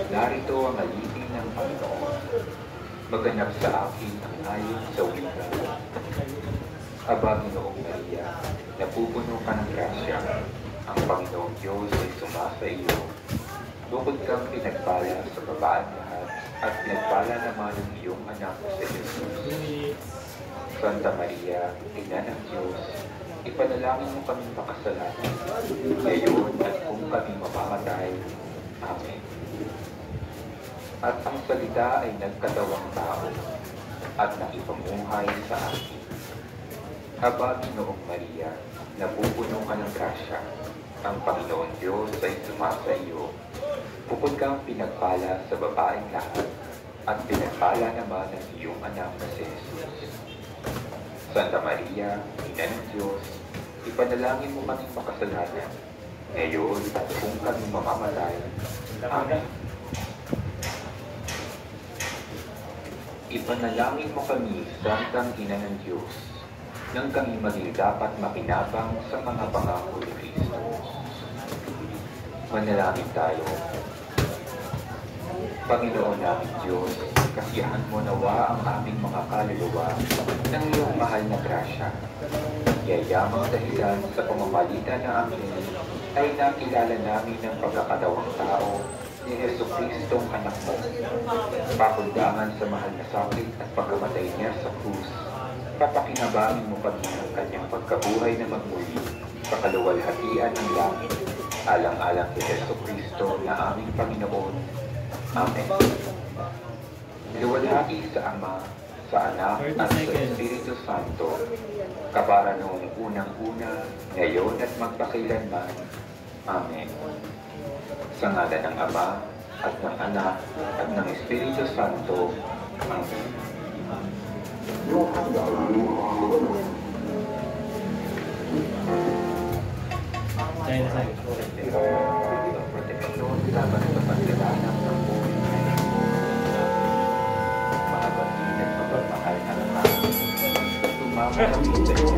Narito ang alipin ng Panginoon, maganap sa akin ang ayon sa wika. Aba, Ginoong Maria, napupuno ka ng grasya, ang Panginoong Diyos ay sumasa iyo. Bukod kang pinagpala sa babaeng lahat, at pinagpala naman ang iyong anak sa Jesus. Santa Maria, Ina ng Diyos, ipanalangin mo kaming makasalanan, ngayon at kung kami mamamatay. Amen. At ang salita ay nagkatawang tao at nakipamuhay sa atin. Aba, Ginoong Maria, napupuno ka ng grasya, ang Panginoon Diyos ay sumasa iyo. Bukod kang pinagpala sa babaeng lahat, at pinagpala naman ang iyong anak na si Jesus. Santa Maria, Ina ng Diyos, ipanalangin mo kaming makasalanan, ngayon at kung kami mamamatay. Amen. Ipanalangin mo kami, Santang Ina ng Diyos, nang kami maging dapat makinabang sa mga pangako ni Kristo. Manalangin tayo. Panginoon namin Diyos, kasiyahan mo nawa ang aming mga kaluluwa ng iyong mahal na grasya. Yayamang dahilan sa pamamagitan ng amin ay nakilala namin ang pagkakatawang tao ni Jesucristong anak mo. Pakundangan sa mahal na sakit at pagkamatay niya sa krus, papakinabangin mo kami ng kanyang pagkabuhay na magmuli, pakaluwalhatian ng langit, alang-alang kay Jesucristo na aming Panginoon. Amen. Luwalhati sa Ama, sa Anak, at sa Espiritu Santo, kapara noong unang-una, ngayon at magpakailanman. Amen. Sa ngalan ng Ama, at ng Anak, at ng Espiritu Santo. Amen. Proteksyon laban sa pagdalanan ng buhay ng mahabagin at mapagmahal na naman. Tumama kami sa iyo.